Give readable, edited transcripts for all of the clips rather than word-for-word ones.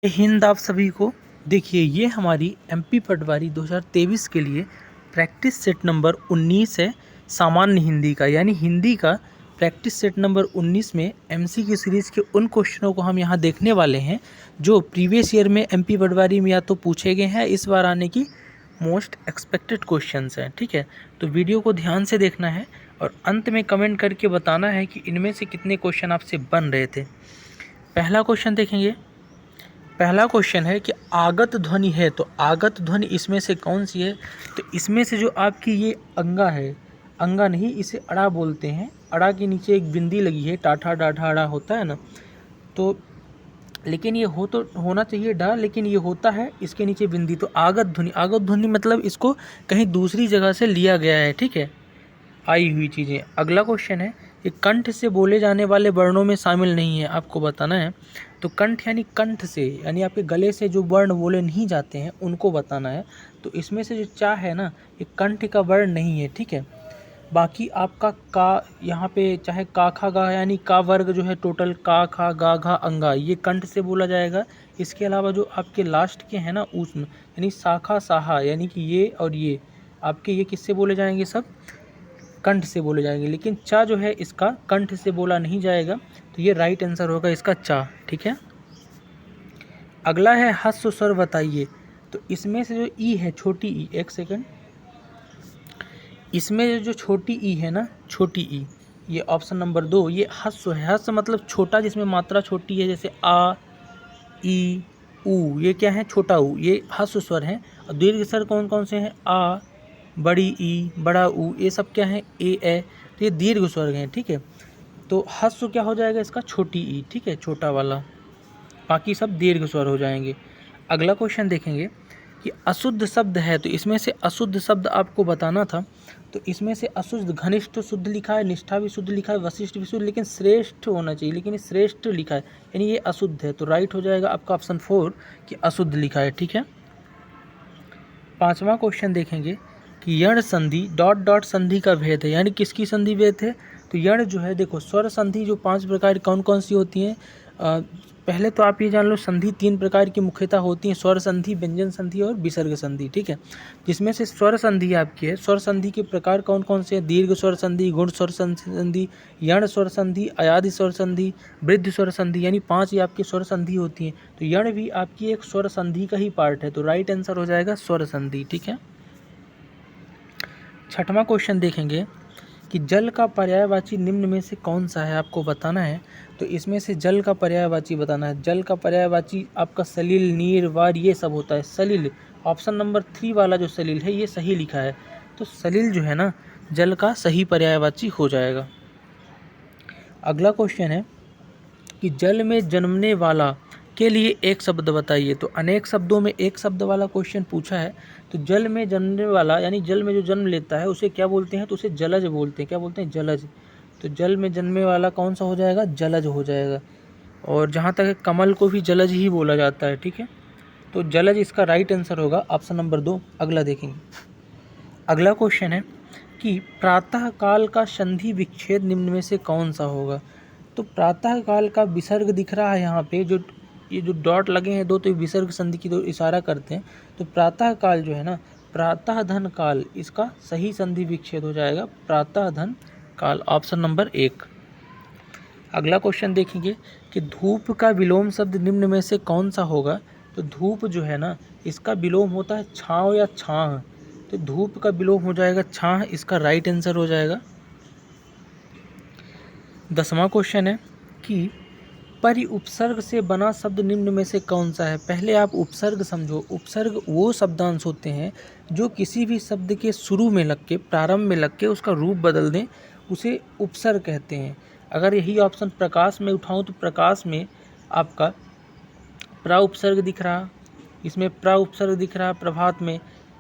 हिंद आप सभी को। देखिए, ये हमारी एमपी पटवारी 2023 के लिए प्रैक्टिस सेट नंबर 19 है सामान्य हिंदी का, यानी हिंदी का प्रैक्टिस सेट नंबर 19 में एमसीक्यू सीरीज़ के उन क्वेश्चनों को हम यहाँ देखने वाले हैं जो प्रीवियस ईयर में एमपी पटवारी में या तो पूछे गए हैं, इस बार आने की मोस्ट एक्सपेक्टेड क्वेश्चंस हैं। ठीक है, तो वीडियो को ध्यान से देखना है और अंत में कमेंट करके बताना है कि इनमें से कितने क्वेश्चन आपसे बन रहे थे। पहला क्वेश्चन देखेंगे। पहला क्वेश्चन है कि आगत ध्वनि है, तो आगत ध्वनि इसमें से कौन सी है? तो इसमें से जो आपकी ये अंगा है, अंगा नहीं, इसे अड़ा बोलते हैं। अड़ा के नीचे एक बिंदी लगी है, टाठा डाठा अड़ा होता है ना, तो लेकिन ये हो तो होना चाहिए डा, लेकिन ये होता है इसके नीचे बिंदी। तो आगत ध्वनि, आगत ध्वनि मतलब इसको कहीं दूसरी जगह से लिया गया है। ठीक है, आई हुई चीज़ें। अगला क्वेश्चन है कि कंठ से बोले जाने वाले वर्णों में शामिल नहीं है, आपको बताना है। तो कंठ यानी कंठ से, यानी आपके गले से जो वर्ण बोले नहीं जाते हैं उनको बताना है। तो इसमें से जो चा है ना, ये कंठ का वर्ण नहीं है। ठीक है, बाकी आपका का, यहाँ पे चाहे का खा गा, यानी का वर्ग जो है टोटल का खा गा घा अंगा, ये कंठ से बोला जाएगा। इसके अलावा जो आपके लास्ट के हैं ना ऊष्म, यानी शाखा साहा, यानी कि ये और ये आपके, ये किससे बोले जाएंगे? सब कंठ से बोले जाएंगे। लेकिन चा जो है इसका कंठ से बोला नहीं जाएगा, तो ये राइट आंसर होगा इसका चा। ठीक है, अगला है ह्रस्व स्वर बताइए। तो इसमें से जो ई है, छोटी ई, एक सेकंड, इसमें जो छोटी ई है ना, छोटी ई, ये ऑप्शन नंबर 2, ये ह्रस्व है। ह्रस्व मतलब छोटा, जिसमें मात्रा छोटी है, जैसे आ, ई, ऊ, ये क्या है? छोटा ऊ, ये ह्रस्व स्वर हैं। और दीर्घ स्वर कौन कौन से हैं? आ, बड़ी ई, बड़ा ऊ, ये सब क्या है? ए। तो ये दीर्घ स्वर हैं। ठीक है, तो ह्रस्व क्या हो जाएगा इसका? छोटी ई। ठीक है, छोटा वाला, बाकी सब दीर्घ स्वर हो जाएंगे। अगला क्वेश्चन देखेंगे कि अशुद्ध शब्द है, तो इसमें से अशुद्ध शब्द आपको बताना था। तो इसमें से अशुद्ध, घनिष्ठ शुद्ध लिखा है, निष्ठा भी शुद्ध लिखा है, वशिष्ठ भी शुद्ध, लेकिन श्रेष्ठ होना चाहिए, लेकिन ये श्रेष्ठ लिखा है, यानी ये अशुद्ध है। तो राइट हो जाएगा आपका ऑप्शन 4 कि अशुद्ध लिखा है। ठीक है, पांचवा क्वेश्चन देखेंगे कि यण संधि डॉट डॉट संधि का भेद है, यानी किसकी संधि भेद है? तो यण जो है, देखो स्वर संधि जो 5 प्रकार कौन कौन सी होती हैं? पहले तो आप ये जान लो, संधि 3 प्रकार की मुख्यतः होती हैं, स्वर संधि, व्यंजन संधि और विसर्ग संधि। ठीक है, जिसमें से स्वर संधि आपकी है। स्वर संधि के प्रकार कौन कौन से हैं? दीर्घ स्वर संधि, गुण स्वर संधि, यण स्वर संधि, अयादि स्वर संधि, वृद्ध स्वर संधि, यानी 5 ही आपकी स्वर संधि होती हैं। तो यण भी आपकी एक स्वर संधि का ही पार्ट है, तो राइट आंसर हो जाएगा स्वर संधि। ठीक है, छठवां क्वेश्चन देखेंगे कि जल का पर्यायवाची निम्न में से कौन सा है, आपको बताना है। तो इसमें से जल का पर्यायवाची बताना है। जल का पर्यायवाची आपका सलिल, नीर, वार, ये सब होता है। सलिल, ऑप्शन नंबर 3 वाला जो सलिल है ये सही लिखा है, तो सलिल जो है ना जल का सही पर्यायवाची हो जाएगा। अगला क्वेश्चन है कि जल में जन्मने वाला के लिए एक शब्द बताइए। तो अनेक शब्दों में एक शब्द वाला क्वेश्चन पूछा है। तो जल में जन्मने वाला, यानी जल में जो जन्म लेता है उसे क्या बोलते हैं? तो उसे जलज बोलते हैं। क्या बोलते हैं? जलज। तो जल में जन्मने वाला कौन सा हो जाएगा? जलज हो जाएगा। और जहाँ तक है, कमल को भी जलज ही बोला जाता है। ठीक है, तो जलज इसका राइट आंसर होगा ऑप्शन नंबर 2। अगला देखेंगे। अगला क्वेश्चन है कि प्रातः काल का संधि विच्छेद निम्न में से कौन सा होगा? तो प्रातः काल का विसर्ग दिख रहा है यहाँ पे, जो ये जो डॉट लगे हैं दो, तो विसर्ग संधि की तो इशारा करते हैं। तो प्रातः काल जो है ना, प्रातः धन काल, इसका सही संधि विच्छेद हो जाएगा प्रातः धन काल, ऑप्शन नंबर 1। अगला क्वेश्चन देखेंगे कि धूप का विलोम शब्द निम्न में से कौन सा होगा? तो धूप जो है ना, इसका विलोम होता है छाँव या छाह। तो धूप का विलोम हो जाएगा छाह, इसका राइट आंसर हो जाएगा। 10वां क्वेश्चन है कि परि उपसर्ग से बना शब्द निम्न में से कौन सा है? पहले आप उपसर्ग समझो। उपसर्ग वो शब्दांश होते हैं जो किसी भी शब्द के शुरू में लग के, प्रारंभ में लग के उसका रूप बदल दें, उसे उपसर्ग कहते हैं। अगर यही ऑप्शन प्रकाश में उठाऊं तो प्रकाश में आपका प्रा उपसर्ग दिख रहा, इसमें प्रा उपसर्ग दिख रहा प्रभात में,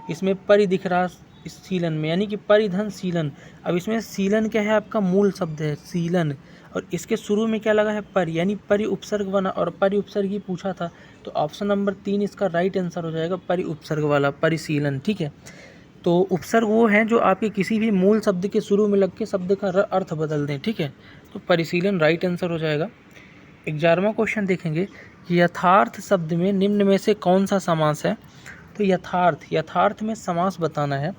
इसमें परि दिख रहा सीलन में, यानी कि परिधन सीलन। अब इसमें सीलन क्या है? आपका मूल शब्द है सीलन, और इसके शुरू में क्या लगा है? पर, यानी परि उपसर्ग बना, और परि उपसर्ग ही पूछा था। तो ऑप्शन नंबर 3 इसका राइट आंसर हो जाएगा, परि उपसर्ग वाला, परिशीलन। ठीक है, तो उपसर्ग वो हैं जो आपके किसी भी मूल शब्द के शुरू में लग के शब्द का अर्थ बदल दें। ठीक है, तो परिशीलन राइट आंसर हो जाएगा। 11वां क्वेश्चन देखेंगे यथार्थ शब्द में निम्न में से कौन सा समास है? तो यथार्थ में समास बताना है।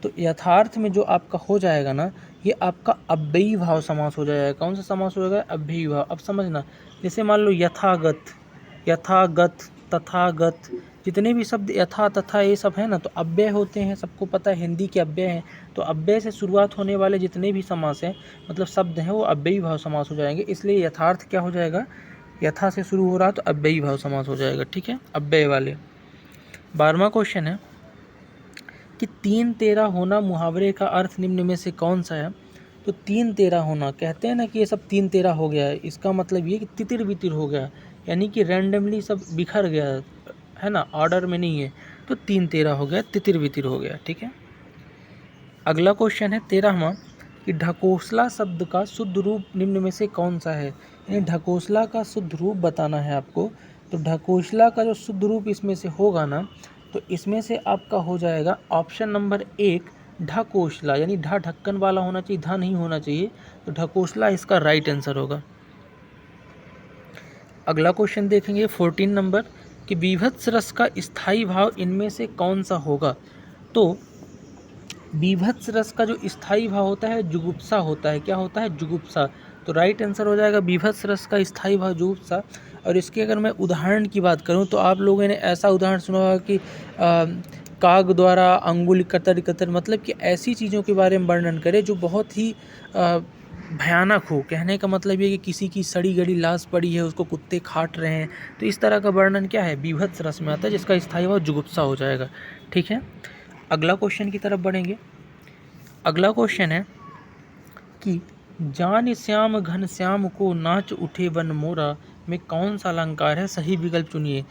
तो यथार्थ में जो आपका हो जाएगा ना, ये आपका अव्ययी भाव समास हो जाएगा। कौन सा समास हो जाएगा? अव्ययी भाव। अब समझना, जैसे मान लो यथागत, तथागत, जितने भी शब्द यथा तथा ये सब है ना, तो अव्यय होते हैं, सबको पता है हिंदी के अव्यय हैं। तो अव्यय से शुरुआत होने वाले जितने भी समास हैं, मतलब शब्द हैं, वो अव्ययी भाव समास हो जाएंगे। इसलिए यथार्थ क्या हो जाएगा? यथा से शुरू हो रहा तो अव्ययी भाव समास हो जाएगा। ठीक है, अव्यय वाले। 12वां क्वेश्चन है कि 3 तेरा होना मुहावरे का अर्थ निम्न में से कौन सा है? तो 3 तेरा होना, कहते हैं ना कि ये सब 3 तेरा हो गया है, इसका मतलब ये कि तितिर बितिर हो गया, यानी कि रैंडमली सब बिखर गया है ना, ऑर्डर में नहीं है। तो 3 तेरा हो गया, तितिर बितिर हो गया। ठीक है, अगला क्वेश्चन है 13वां कि ढकोसला शब्द का शुद्ध रूप निम्न में से कौन सा है? यानी ढकोसला का शुद्ध रूप बताना है आपको। तो ढकोसला का जो शुद्ध रूप इसमें से होगा ना, तो इसमें से आपका हो जाएगा ऑप्शन नंबर 1 ढकोसला, यानी ढा ढक्कन वाला होना चाहिए, धा नहीं होना चाहिए। तो ढकोसला इसका राइट आंसर होगा। अगला क्वेश्चन देखेंगे 14 नंबर कि बीभत्स रस का स्थायी भाव इनमें से कौन सा होगा? तो बीभत्स रस का जो स्थायी भाव होता है जुगुप्सा होता है। क्या होता है? जुगुप्सा। तो राइट आंसर हो जाएगा बीभत्स रस का स्थायी भाव जुगुप्सा। और इसके अगर मैं उदाहरण की बात करूं तो आप लोगों ने ऐसा उदाहरण सुना होगा कि काग द्वारा अंगुल कतर कतर, मतलब कि ऐसी चीज़ों के बारे में वर्णन करे जो बहुत ही भयानक हो। कहने का मतलब ये कि किसी की सड़ी गली लाश पड़ी है, उसको कुत्ते खाट रहे हैं। तो इस तरह का वर्णन क्या है? बीभत्स रस में आता है, जिसका स्थायी भाव जुगुप्सा हो जाएगा। ठीक है, अगला क्वेश्चन की तरफ बढ़ेंगे। अगला क्वेश्चन है कि जान श्याम घन श्याम को नाच उठे वन मोरा में कौन सा अलंकार है? सही विकल्प चुनिए।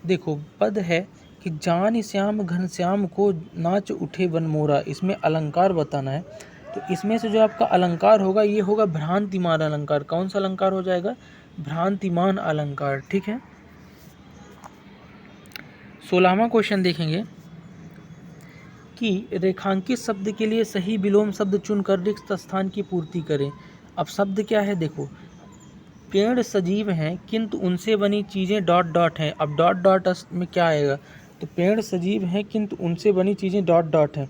देखो, पद है कि जान श्याम घन श्याम को नाच उठे वन मोरा, इसमें अलंकार बताना है। तो इसमें से जो आपका अलंकार होगा ये होगा भ्रांतिमान अलंकार। कौन सा अलंकार हो जाएगा? भ्रांतिमान अलंकार। ठीक है, 16वां क्वेश्चन देखेंगे कि रेखांकित शब्द के लिए सही विलोम शब्द चुनकर रिक्त स्थान की पूर्ति करें। अब शब्द क्या है? देखो, पेड़ सजीव हैं किंतु उनसे बनी चीज़ें डॉट डॉट हैं। अब डॉट डॉट में क्या आएगा? तो पेड़ सजीव हैं किंतु उनसे बनी चीज़ें डॉट डॉट हैं।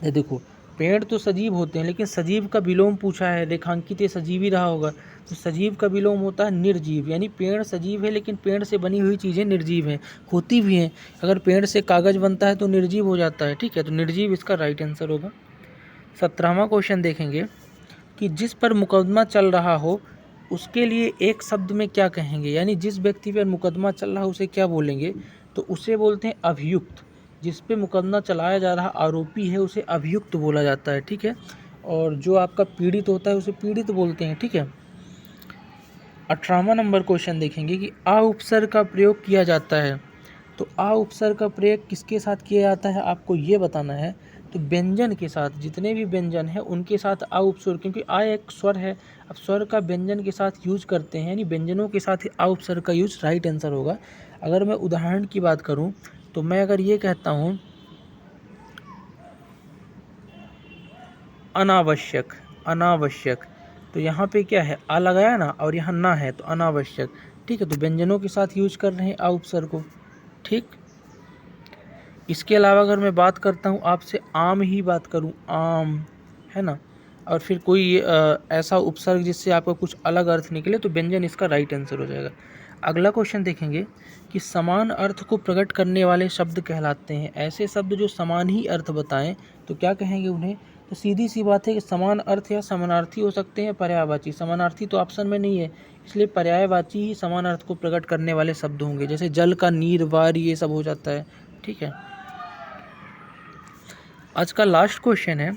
ये देखो, पेड़ तो सजीव होते हैं, लेकिन सजीव का विलोम पूछा है, रेखांकित ये सजीव ही रहा होगा। तो सजीव का विलोम होता है निर्जीव, यानी पेड़ सजीव है लेकिन पेड़ से बनी हुई चीज़ें निर्जीव हैं, होती भी हैं। अगर पेड़ से कागज़ बनता है तो निर्जीव हो जाता है। ठीक है, तो निर्जीव इसका राइट आंसर होगा। 17वां क्वेश्चन देखेंगे कि जिस पर मुकदमा चल रहा हो उसके लिए एक शब्द में क्या कहेंगे? यानी जिस व्यक्ति पर मुकदमा चल रहा है उसे क्या बोलेंगे? तो उसे बोलते हैं अभियुक्त। जिस पे मुकदमा चलाया जा रहा आरोपी है उसे अभियुक्त बोला जाता है। ठीक है, और जो आपका पीड़ित होता है उसे पीड़ित बोलते हैं। ठीक है, 18वां नंबर क्वेश्चन देखेंगे कि आ उपसर्ग का प्रयोग किया जाता है। तो आ उपसर्ग का प्रयोग किसके साथ किया जाता है आपको ये बताना है। तो व्यंजन के साथ, जितने भी व्यंजन हैं उनके साथ आ उपसर्ग, क्योंकि आ एक स्वर है। अब स्वर का व्यंजन के साथ यूज करते हैं, यानी व्यंजनों के साथ ही आ उपसर्ग का यूज राइट आंसर होगा। अगर मैं उदाहरण की बात करूं तो मैं अगर ये कहता हूं अनावश्यक, अनावश्यक, तो यहाँ पे क्या है? आ लगाया ना, और यहाँ ना है, तो अनावश्यक। ठीक है, तो व्यंजनों के साथ यूज कर रहे हैं आ उपसर्ग को। ठीक, इसके अलावा अगर मैं बात करता हूँ आपसे, आम ही बात करूँ, आम है ना, और फिर कोई ऐसा उपसर्ग जिससे आपका कुछ अलग अर्थ निकले, तो व्यंजन इसका राइट आंसर हो जाएगा। अगला क्वेश्चन देखेंगे कि समान अर्थ को प्रकट करने वाले शब्द कहलाते हैं। ऐसे शब्द जो समान ही अर्थ बताएं तो क्या कहेंगे उन्हें? तो सीधी सी बात है कि समान अर्थ या समानार्थी हो सकते हैं, पर्यायवाची। समानार्थी तो ऑप्शन में नहीं है, इसलिए पर्यायवाची ही समान अर्थ को प्रकट करने वाले शब्द होंगे। जैसे जल का नीर, वार, ये सब हो जाता है। ठीक है, आज का लास्ट क्वेश्चन है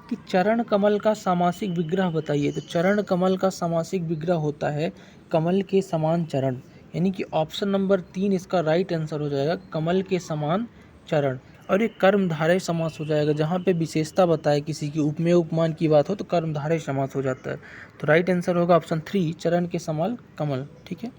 कि चरण कमल का सामासिक विग्रह बताइए। तो चरण कमल का सामासिक विग्रह होता है कमल के समान चरण, यानी कि ऑप्शन नंबर 3 इसका राइट आंसर हो जाएगा, कमल के समान चरण। और ये कर्मधारय समास हो जाएगा, जहाँ पे विशेषता बताए किसी की, उपमेय उपमान की बात हो तो कर्मधारय समास हो जाता है। तो राइट आंसर होगा ऑप्शन 3, चरण के समान कमल। ठीक है,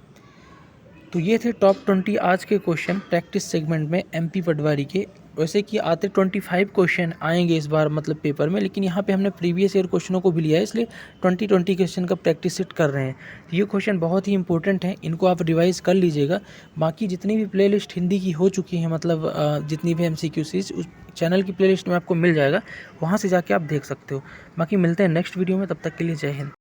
तो ये थे टॉप 20 आज के क्वेश्चन प्रैक्टिस सेगमेंट में MP पटवारी के वैसे कि आते 25 क्वेश्चन आएंगे इस बार मतलब पेपर में, लेकिन यहाँ पे हमने प्रीवियस ईयर क्वेश्चनों को भी लिया है, इसलिए 20 क्वेश्चन का प्रैक्टिस सेट कर रहे हैं। ये क्वेश्चन बहुत ही इंपॉर्टेंट हैं, इनको आप रिवाइज कर लीजिएगा। बाकी जितनी भी प्लेलिस्ट हिंदी की हो चुकी हैं, मतलब जितनी भी MCQ सीरीज उस चैनल की प्लेलिस्ट में आपको मिल जाएगा, वहाँ से जाके आप देख सकते हो। बाकी मिलते हैं नेक्स्ट वीडियो में, तब तक के लिए जय हिंद।